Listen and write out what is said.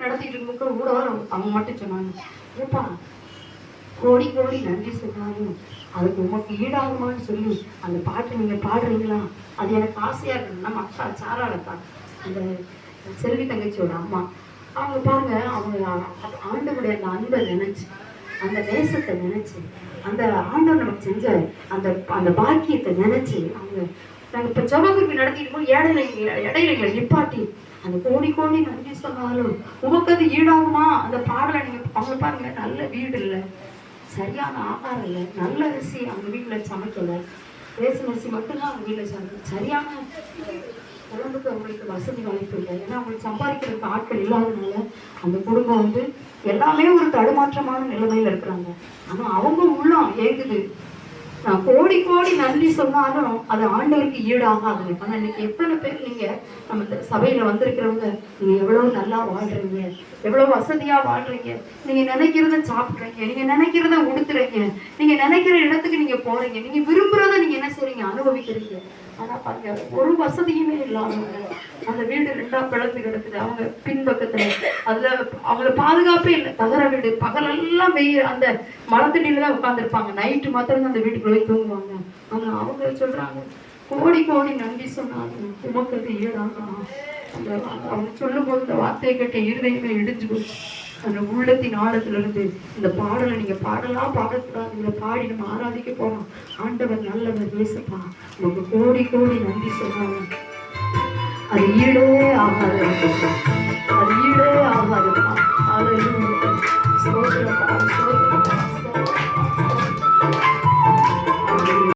நடத்திட்டு இருக்கும்போது கூட அவங்க மட்டும் சொன்னாங்க, ஏப்பா கோடி கோடி நன்றி சொன்னாலும் அதுக்கு உமக்கு ஈடாகுமான்னு சொல்லி அந்த பாட்டு நீங்க பாடுறீங்களா? அது எனக்கு ஆசையா இருக்கு. நம்ம அக்கா சாராளக்கா, அந்த செல்வி தங்கச்சியோட அம்மா, அவங்க பாருங்க, அவங்க ஆண்டவருடைய அந்த அன்பை நினைச்சு, அந்த நேசத்தை நினைச்சு, அந்த ஆண்டவர் நமக்கு செஞ்ச அந்த அந்த பாக்கியத்தை நினைச்சு அவங்க நாங்கள் இப்போ ஜபகுருவி நடத்திட்டு போது இடையில நிப்பாட்டி அந்த கோடி கோடி நன்றி சொன்னாலும் உமக்கு அது ஈடாகுமா? அந்த பாடலை நீங்க அவங்க பாருங்க, நல்ல வீடு இல்லை, சரியான ஆகாரம் இல்லை, நல்ல அரிசி அவங்க வீட்டில் சமைக்கலை, ரேசன் அரிசி மட்டும்தான் அவங்க வீட்டில் சமைக்கல, சரியான குழம்புக்கு அவங்களுக்கு வசதி வாய்ப்பு இல்லை. ஏன்னா அவங்களுக்கு சம்பாதிக்கிறதுக்கு ஆட்கள் இல்லாதனால அந்த குடும்பம் வந்து எல்லாமே ஒரு தடுமாற்றமான நிலைமையில இருக்கிறாங்க. ஆனா அவங்க உள்ளம் ஏங்குது. நான் கோடி கோடி நன்றி சொன்னாலும் அது ஆண்டவருக்கு ஈடாகாது. ஆனா இன்னைக்கு எத்தனை பேர் நீங்க நம்ம சபையில வந்திருக்கிறவங்க, நீங்க எவ்வளவு நல்லா வாழ்றீங்க, எவ்வளவு வசதியா வாழ்றீங்க, நீங்க நினைக்கிறத சாப்பிடுறீங்க, நீங்க நினைக்கிறத உடுத்துறீங்க, நீங்க நினைக்கிற இடத்துக்கு நீங்க போறீங்க, நீங்க விரும்புறத நீங்க என்ன செய்றீங்க, அனுபவிக்கிறீங்க. ஆனா பாருங்க, ஒரு வசதியுமே இல்லாதவங்க அந்த வீடு 2ஆ பிளந்து கிடக்குது. அவங்க பின்பக்கத்துல அதுல அவங்கள பாதுகாப்பே இல்லை, தகர வீடு, பகலெல்லாம் வெயில் அந்த மரத்தடியில தான் உட்காந்துருப்பாங்க, நைட்டு மாத்திரம் அந்த வீட்டுக்குள்ள போய் தூங்குவாங்க. ஆனா அவங்க சொல்றாங்க, கோடி கோடி நன்றி சொன்னாங்க உமக்கு ஈடாக. அந்த அவங்க சொல்லும் போது இந்த வார்த்தையை கேட்ட இருதயமே இடிஞ்சு போச்சு. அந்த உள்ளத்தின் ஆழத்திலிருந்து இந்த பாடலை நீங்க பாடலாம் பாடக்கூடாது, இதை பாடி நம்ம ஆராதிக்க போறோம். ஆண்டவர் நல்லவர், பேசப்பா உங்களுக்கு கோடி கோடி நன்றி சொன்னாங்க அது ஈடே ஆகாது.